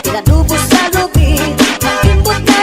Pinadubo sa lubi, nag-imbot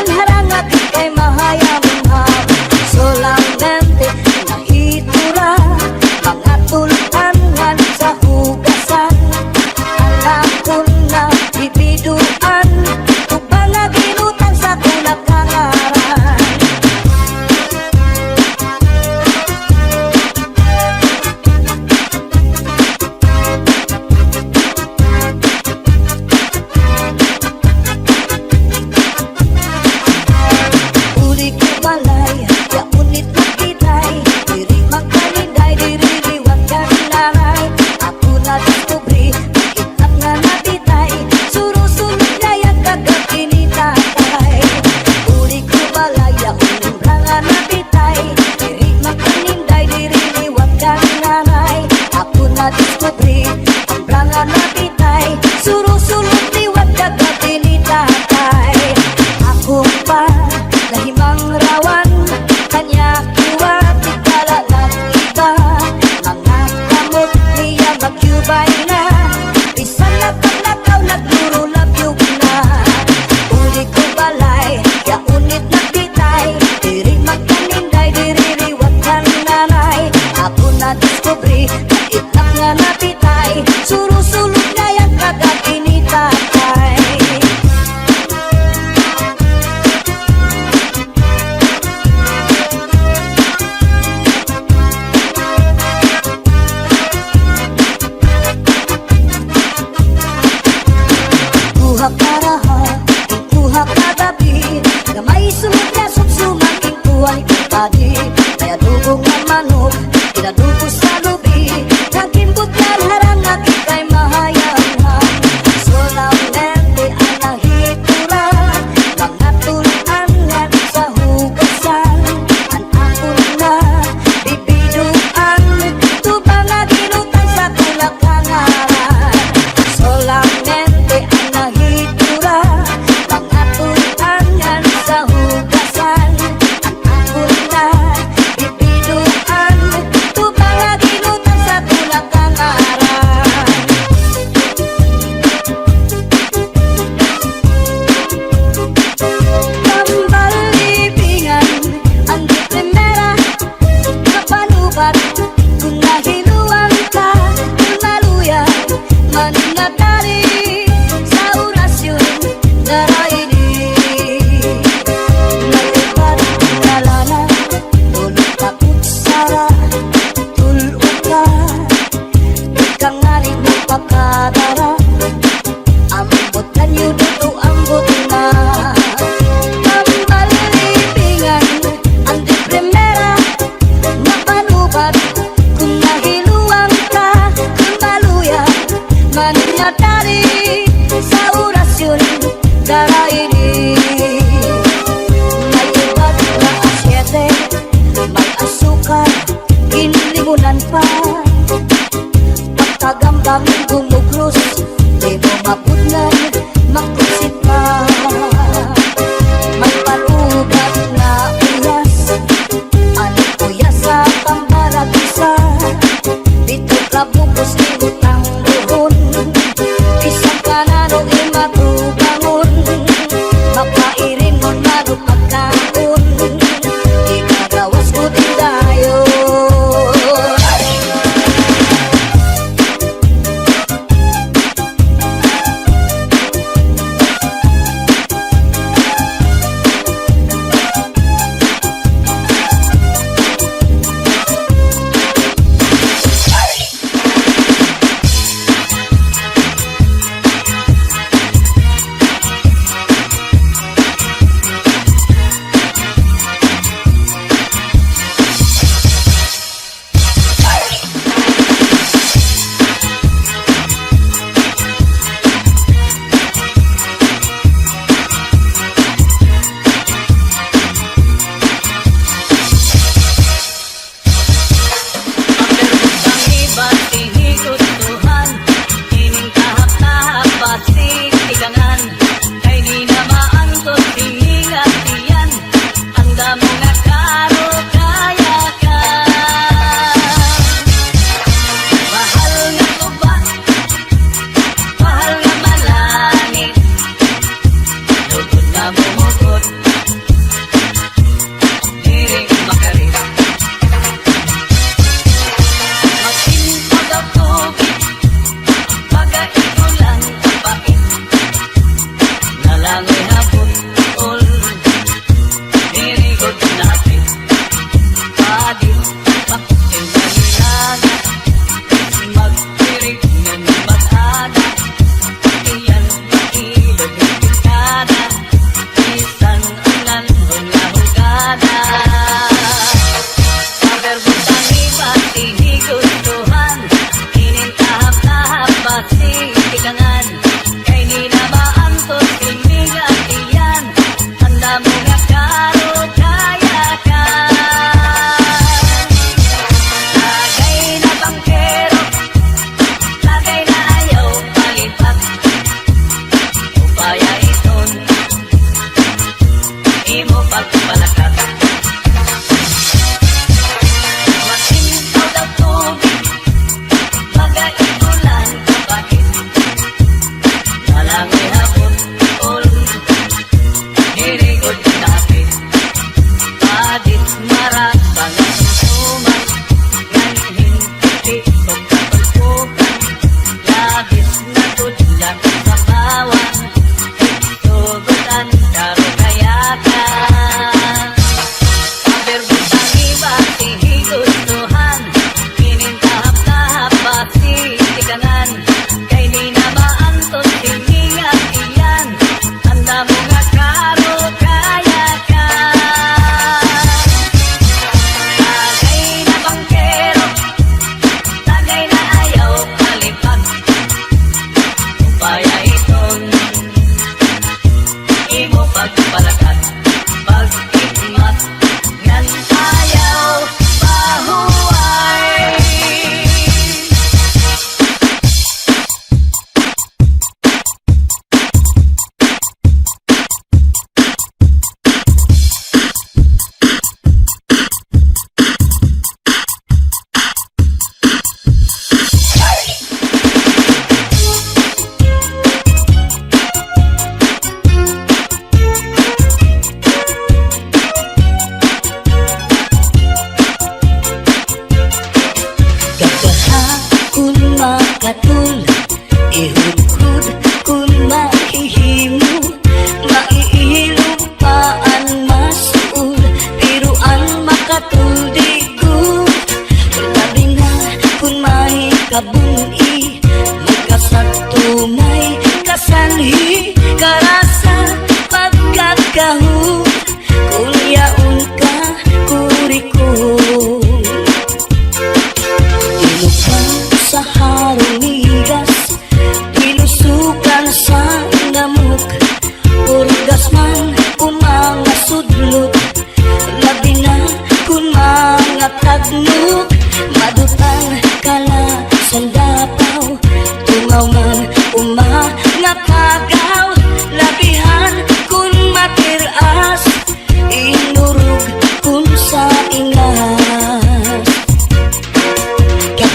nyadari sa orasyon daraini. May ubat na asyete, may asukar, ginlimunan pa. Pagkagambang gumuglos, di mo mapudnan, makusit pa. May palugat na uyas, ano kuya sa pambaragisa. Dito ka bukos ni utang buhon, isang kanano imatubangon. Mapairin mo lalo pagkaon, ikagawas ko din dayon. nagnog, madutan kala sandapaw, tungaw man nga kagaw, labihan kun matiras, inurog kun sa ingas.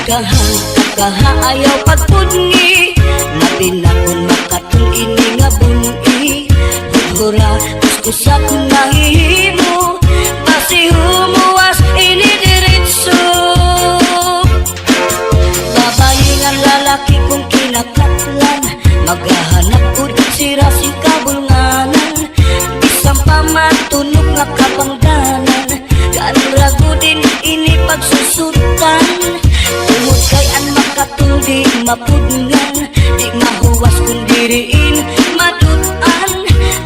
Kakaha ayaw pagpudngi, labi na kun makatung ini nga bungi. Budhura kuskusa kun mahihimo, basi humuwas ini diritso. Babayi nga lalaki kung kinakatlan, maghahanap pud sira si kabulnganan. Bisang pamatunog nga kapangdanan, kanrago din ini pagsusutan. Tungod kay an makatuldi mapudngan, di mahuwas kung diriin madutan.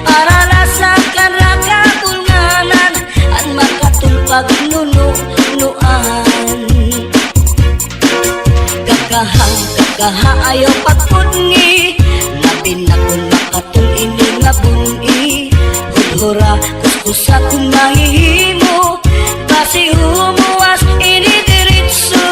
Para lasa kanra kabulnganan, an makatulpag nunuan. Kakaha ayaw pagpudngi, labi na kung makatung ini nga bungi. Budhura kuskusa kung mahihimo, basi humuwas ini diritso.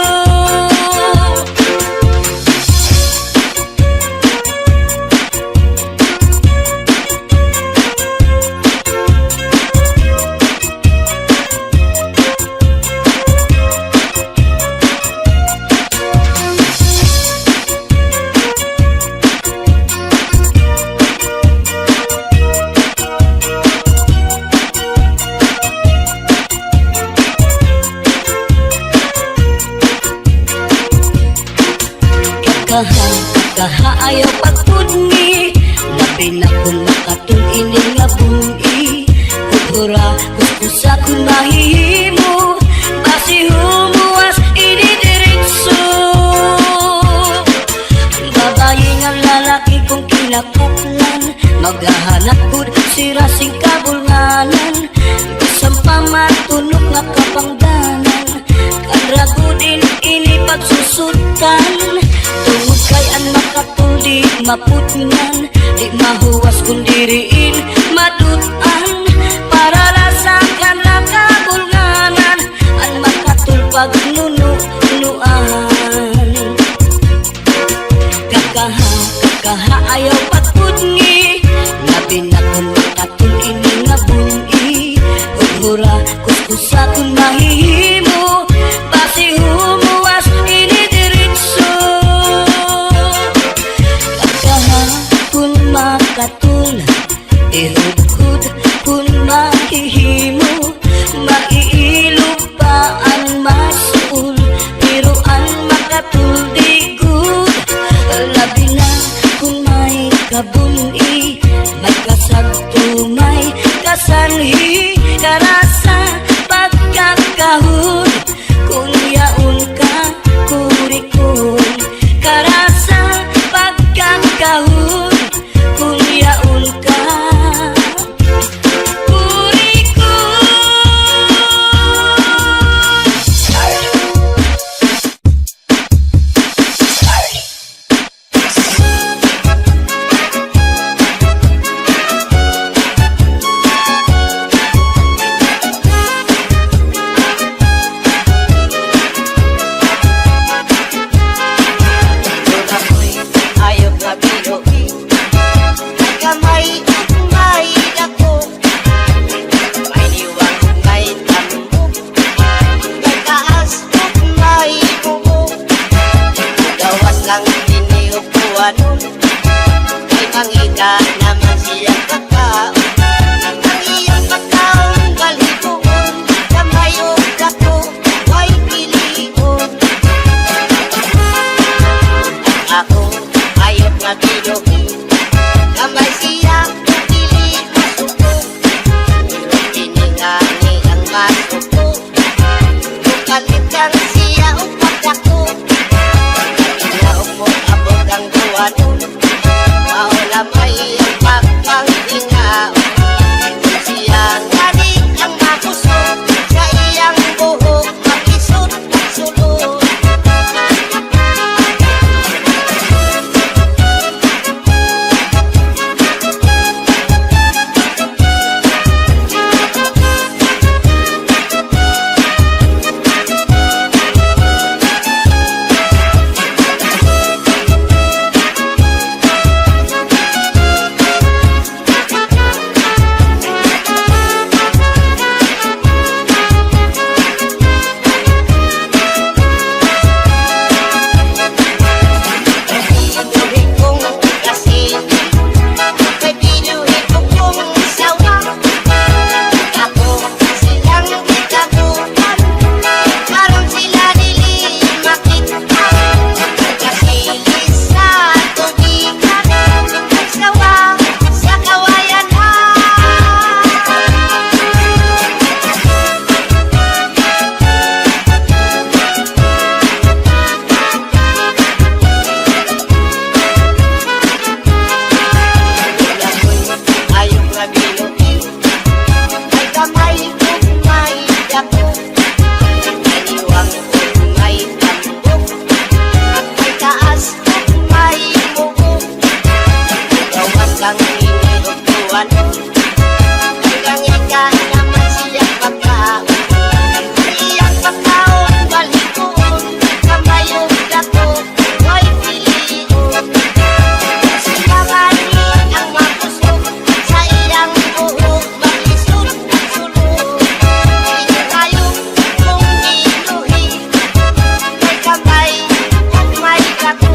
Kakaha ayaw pagpudngi, labi na kung makatung ini nga bungi. Budhura kuskusa kung mahihimo, basi humuwas ini diritso. Babayi nga lalaki kung kinakatlan, maghahanap pud sira sing kabulnganan. Bisang pamatunog nga kapangdanan, kanrago din ini pagsusutan. Tungod kay an makatuldi mapudngan, di mahuwas kung diriin madutan. Para lasa kanra kabulnganan, an makatulpag nunuan. Kakaha ayaw pagpudngi, labi na kung makatung ini nga bungi. Budhura kuskusa kung mahihimo, basi humuwas ini diritso. Kun makatul, ihudhud kun mahihimo, maiilupaan masul, biruan makatuldi gud. Labi na kung may kabuni, may kasagto, may kasanhi, karasa pagkakahud, kung yaon ka kurikon. Karasa pagkakahud, kung yaon ka kurikon. Ayaw nga binuhi, may kamay at may dako, may liwag, may tambok, may taas at may buo. Gawas lang tiniupuan, may mangita naman siyang kakao. Ang iyong pagkaon balhibuon, kamay o dako, may pilion. Ako ayaw nga binuhi, kamay siya pili masuko. Tiningani ang masuko, bukalitan siya upat ako. Inaog mo abot ang duwanon, maula may ang pagkangtingaw. Siya ngani ang makuso, sa iyang buhok makisot at sulod. duwanon. Hanggang ika naman siyang pagkaon. Iyang pagkaon, balikoon, kamayong dako, may pilion. Silanganin ang mapusok, sa iyang buhok, mag-isot, sulok. Inayong kung inuhi, may kamay, kung may dako.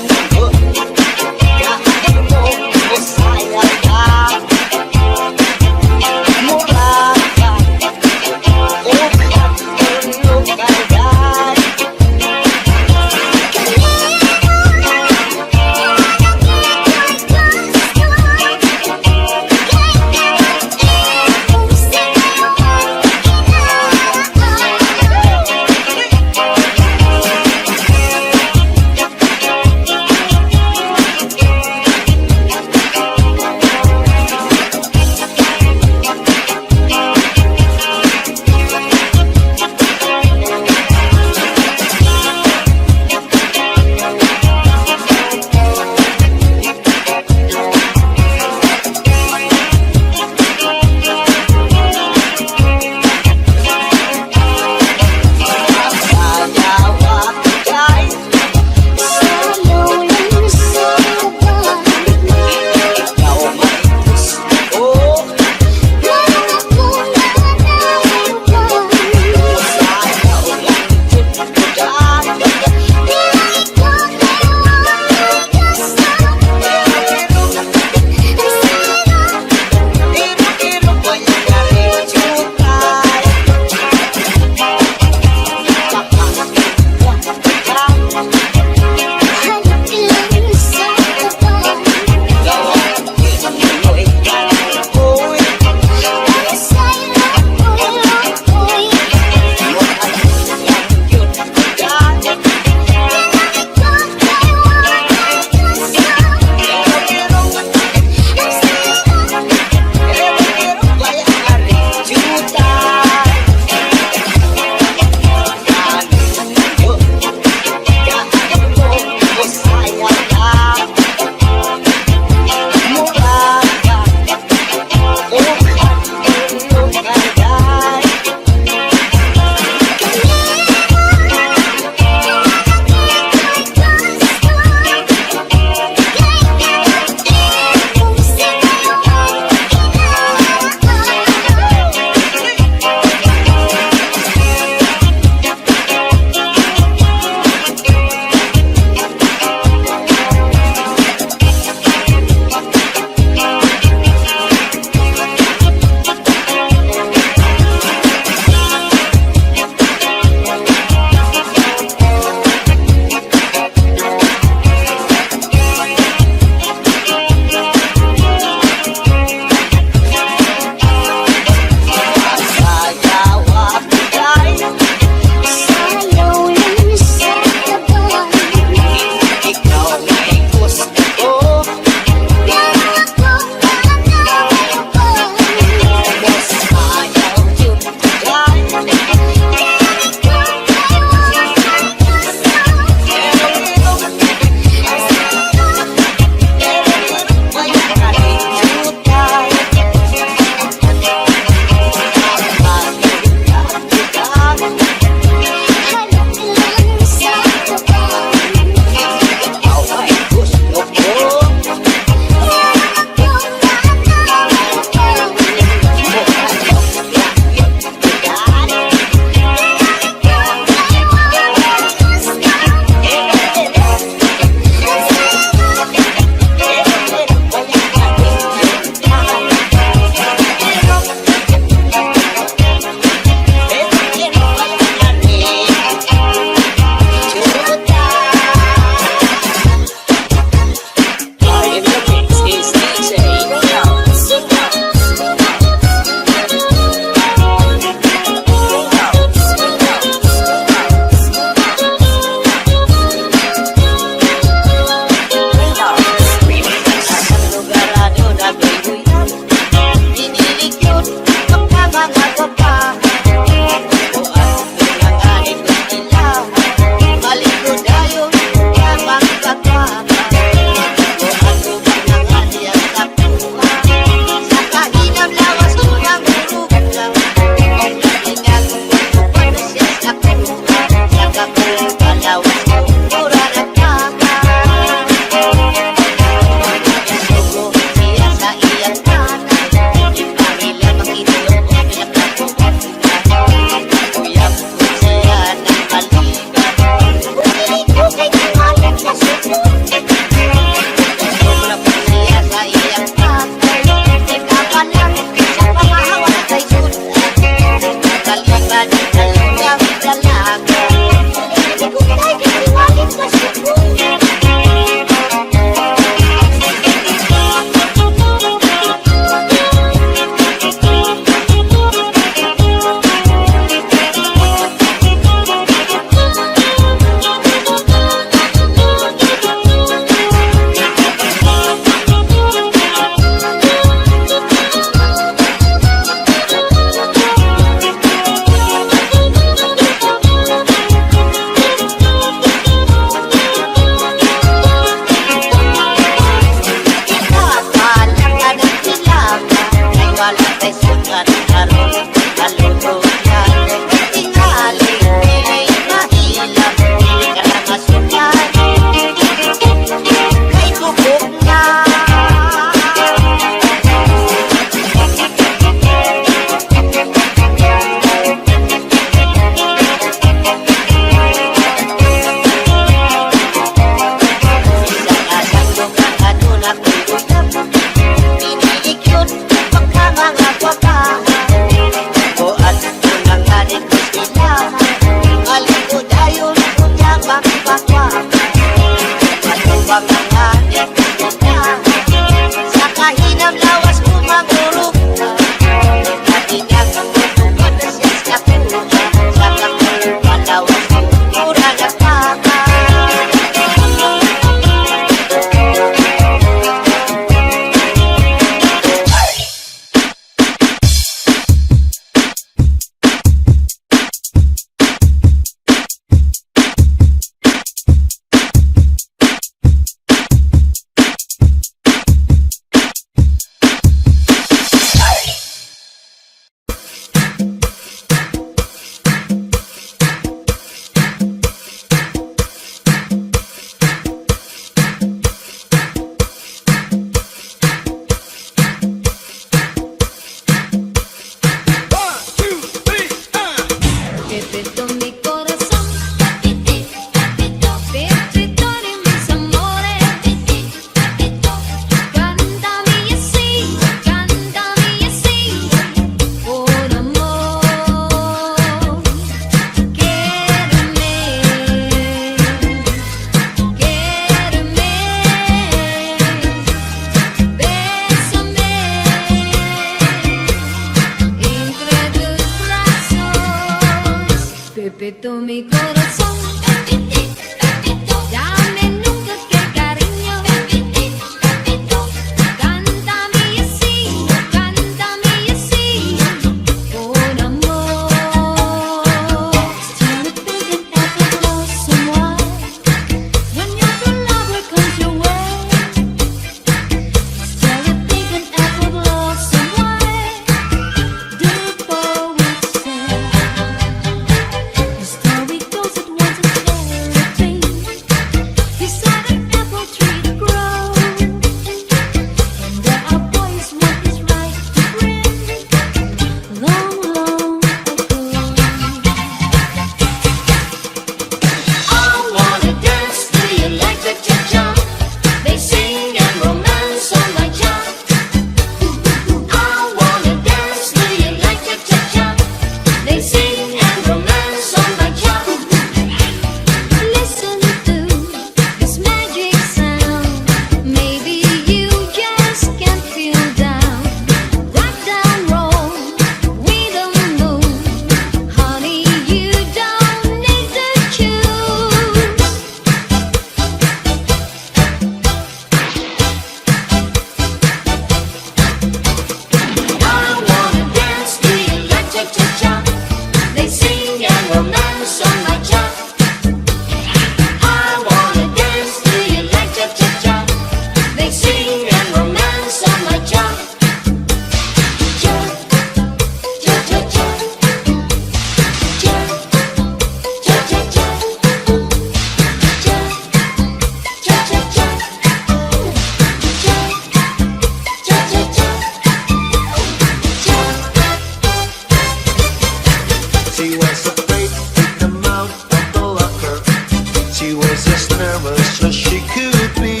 was as nervous as she could be.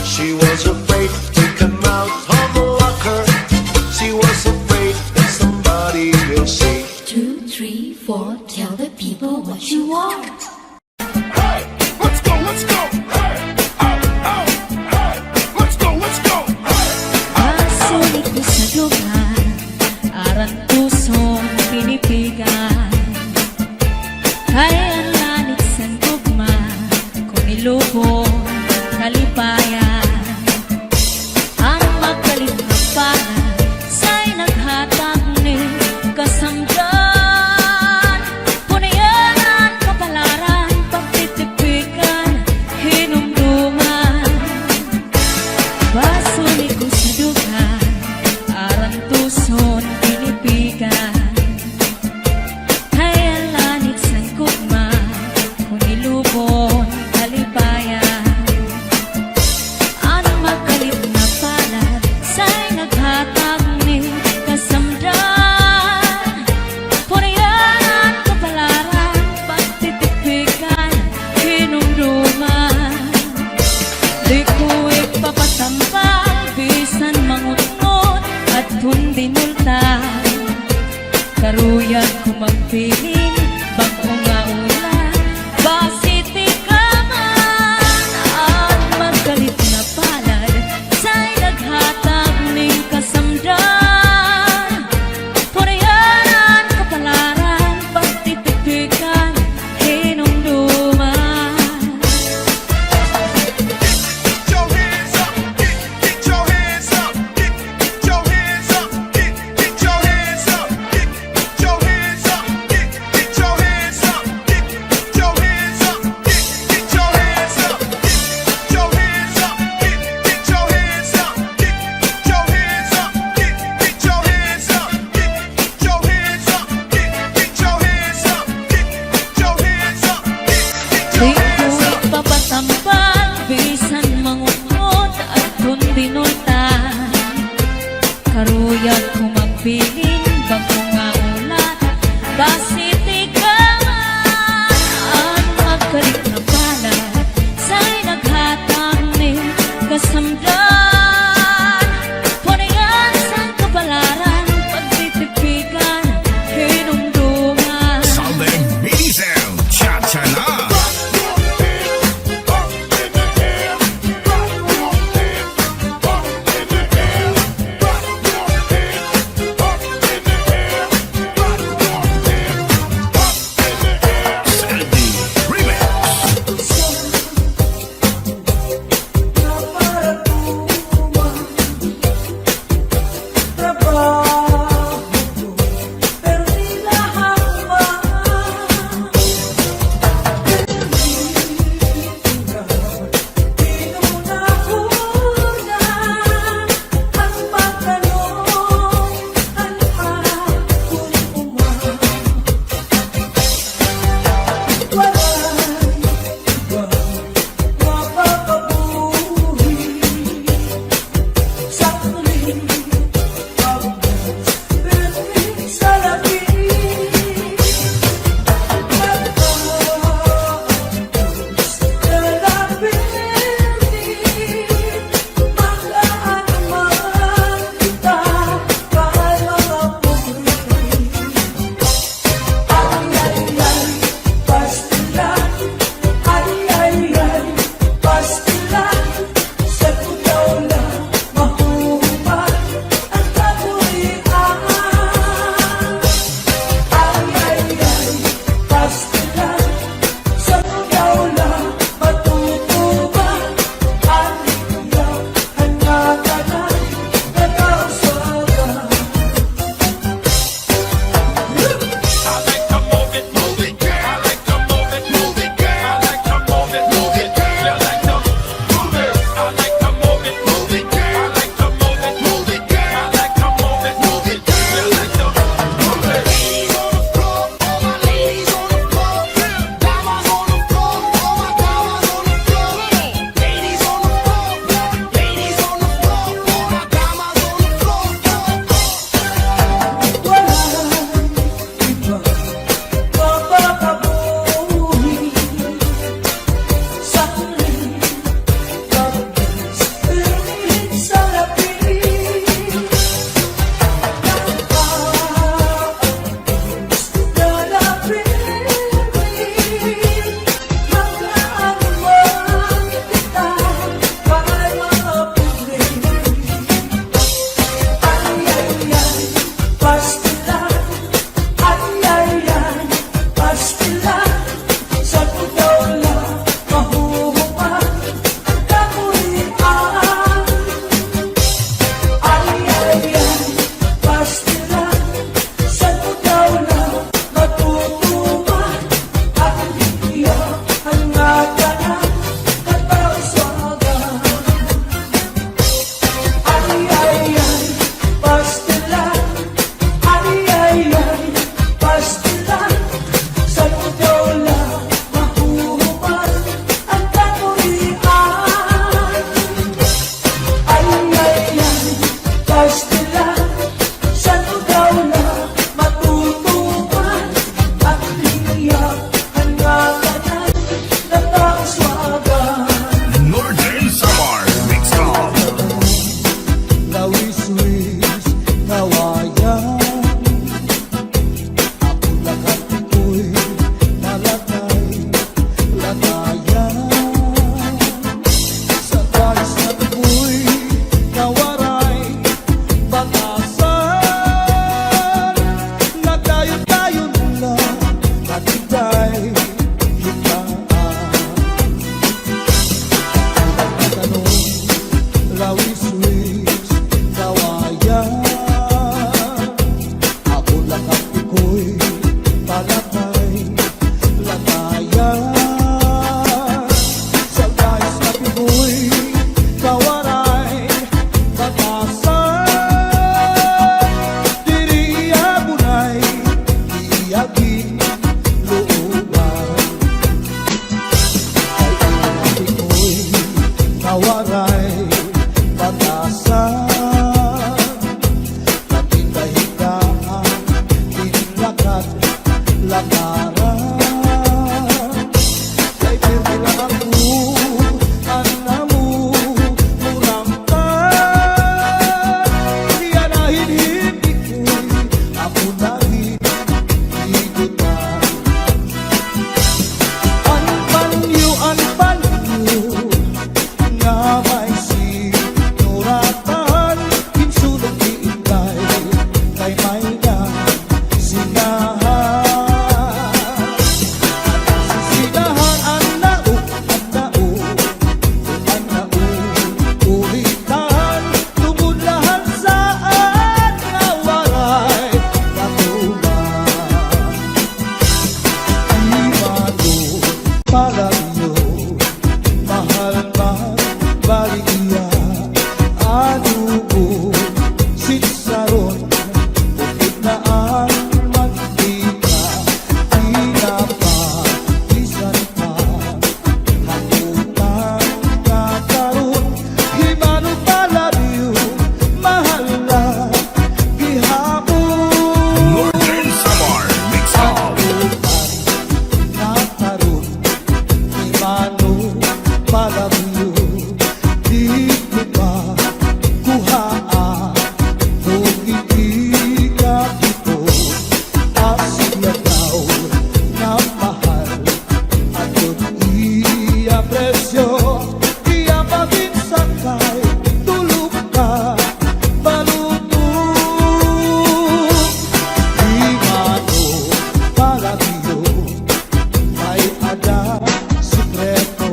She was afraid to come out of the locker. She was afraid that somebody will see. 2, 3, 4, tell the people what you want. Hey, let's go, let's go. Hey, oh, hey, let's go, let's go. Masulit ko sa lugar, aran pusong pinipigan. Kaya ang lanit sa tugma, kung ilubong kaligayahan. Sa talis na tukoy na waray batasan, nagdayon-dayon lang at ika'y hitaan. Tanong, lawis-wis, kawayan, ako lang ang iko'y palakay, lagayan. Sa guys na pinoy, kawaray, batasan, diriya bunay, iyagin, looban. Ay ang iko'y kawaray, batasan, natindahigaan, tinlakad, lakaran. Kay pirmi lang ako, anamu, muramtan. Iyanahin hindi ko'y ako nahit, higutan. Anpanyo, nga may sinuratan, kinsulong iikay, kay may na sinahan. Sisinahan ang nao, ulitan, tumulahan saan nga waray katuman. Imano, palagyo, mahal man, baligya, anubo, sitsaron, bukid na ang mantika, pinapalisan pa, hakutan nga karon, himano palagyo, mahal lang, gihapon. Northern Samar Mix Up. Nakaroon, imano, palabyo, di ko ba kuhaan, kung hindi ka dito, asya daw na mahal, at kung iya presyo, iya paginsakay, tulog ka, balutong. Imano, palagyo, may ada sikreto,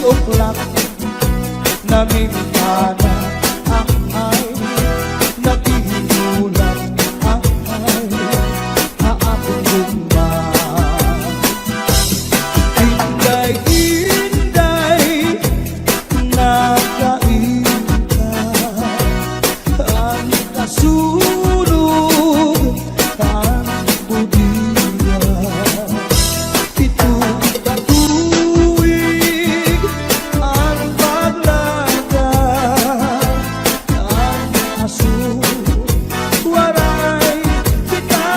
uklap na mintana ay nagihulap ay haapong gumba. Inday-inday nakainta ang kasunog ang budiya. Itong katuwig ang paglaga ang aso waray kita.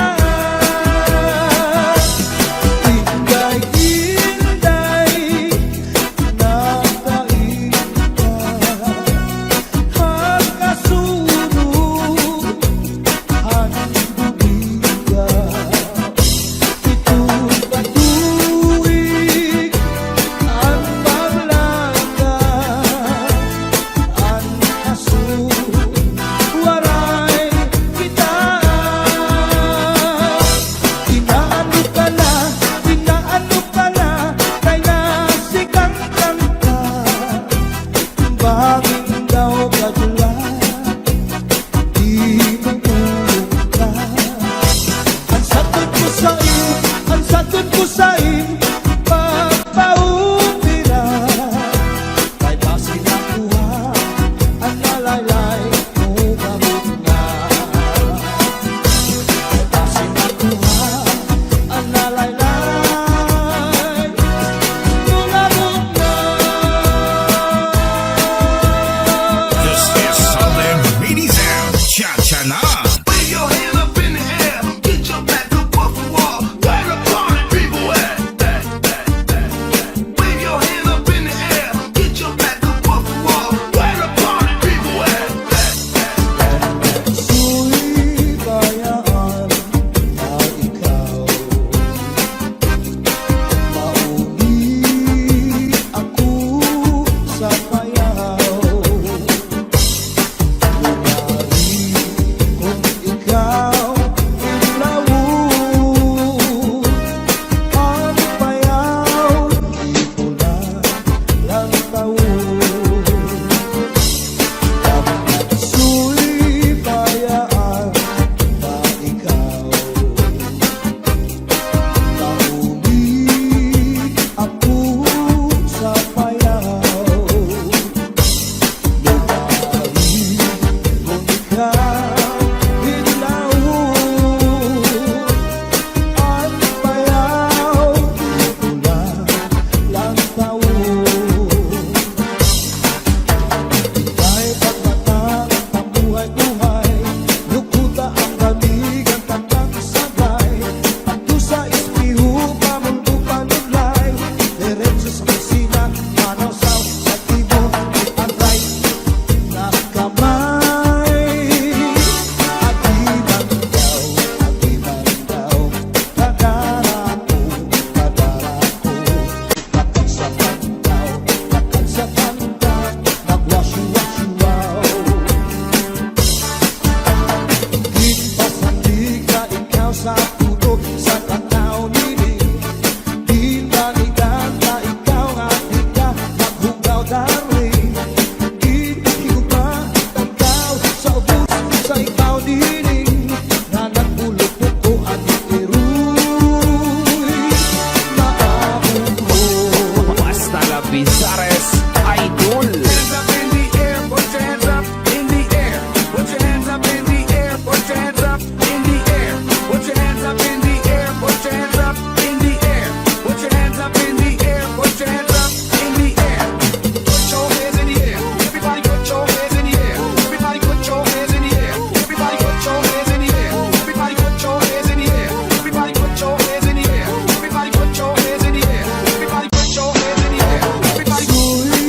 Inday-inday nakainta ang kasunog ang budiya. Itong katuwig ang paglaga ang aso waray kita. Inaano ka na kay nasikang kanta. Bakit daw kadula di tumulong ka? Ang sagot ko sa'yo pagpaupira kay basi nakuha ang nalaylay mo gamot nga. Kay basi nakuha ang nalaylay mo gamot nga. This is Southern Radio Sound. Cha-cha na. Wave your hand up in the air, get your back up off the wall. Where the party people at? Wave your hand up in the air, get your back up off the wall. Where the party people at? Su'y bayaan na ikaw mauli ako sa payaw. Lumari kung ikaw ilawon ang payaw, di ko na lang taon. Su'y bayaan na ikaw mauli ako sa payaw. Lumari kung ikaw ilawon ang payaw, di ko na lang taon. Ika'y pagmatang ang buhay-buhay, lukuta ang kaligan tatang sabay. At doon sa ispiho, pamundo panulay, diretso sa kusina, manaw-saw sa tibo, ang right na kamay. Aginan daw, kadara ko, nakagsakan daw, nagwasyu-wasyu-waw. Ginpasandig na ikaw sa puto, sa tanaw niling. Dinanigan na ikaw nga di ka naghugaw darling. Higupa tagkaw sa ubos sa ikaw niling. Na nagulog ko at iruy maabot mo. Basta la Pizares Idol. Hands up in the air, put your hands up in the air. Put your hands up in the air, put your hands up in the air. Put your hands up in the air, put your hands up in the air. Put your hands up in the air, put your hands up in the air. Put your hands in the air. Everybody put your hands in the air. Everybody put your hands in the air. Everybody put your hands in the air. Everybody put your hands in the air. Everybody put your hands in the air. Everybody put your hands in the air. Everybody put your hands in the air. Everybody Su'y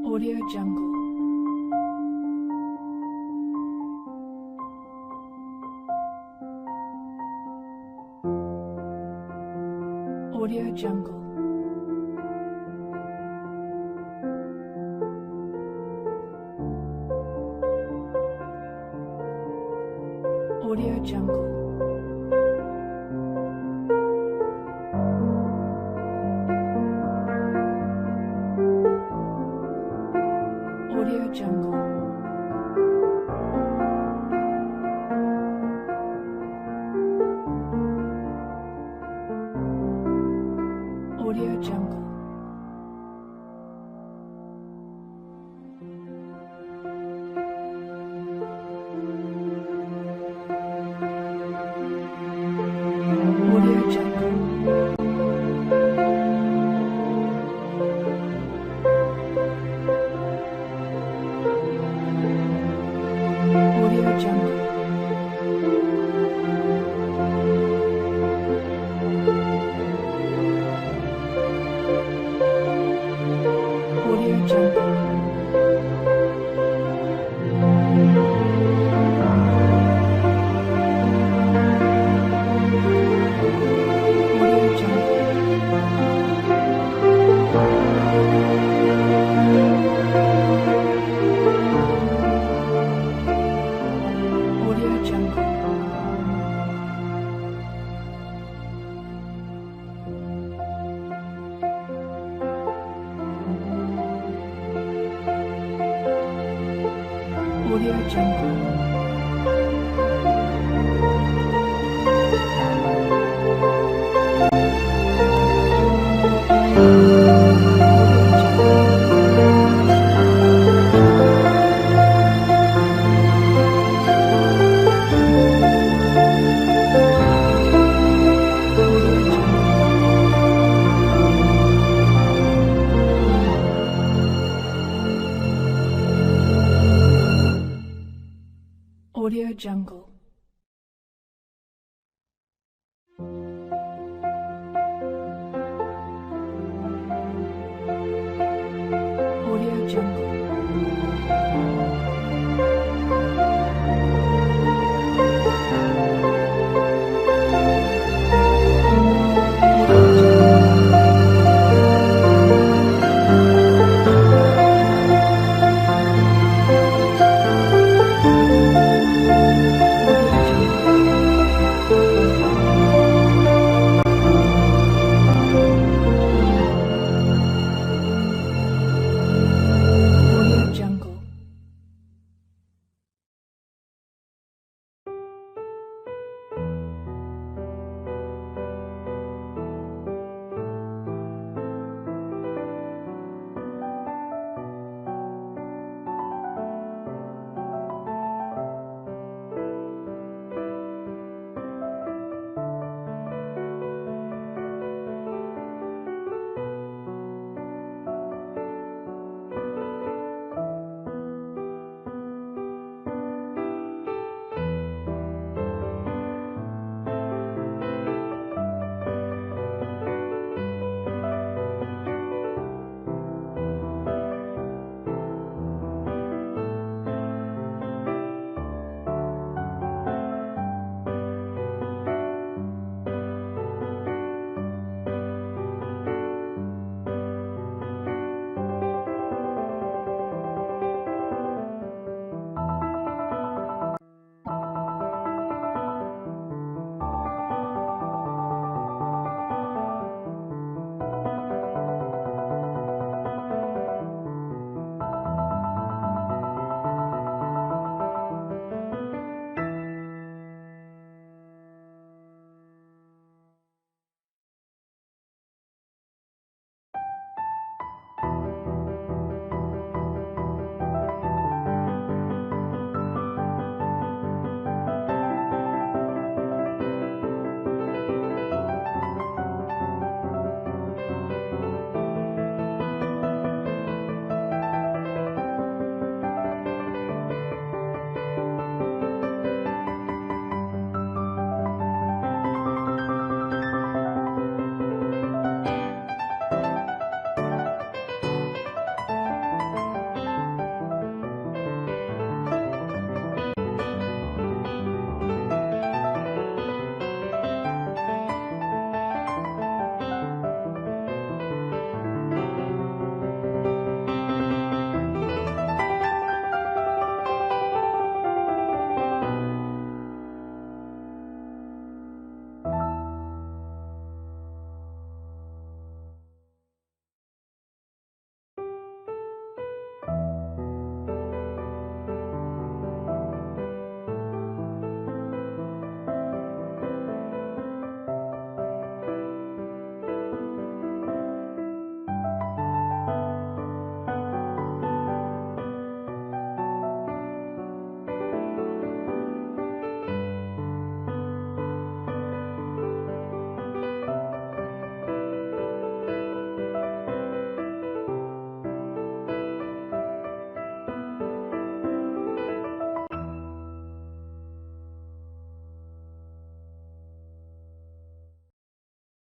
Audio Jungle. Audio Jungle. Audio Jungle. Audio Jungle. Audio Jungle. Audio Jungle. Audio Jungle. Audio Jungle. Audio Jungle. Audio Jungle. Audio Jungle. Audio Jungle. Audio Jungle.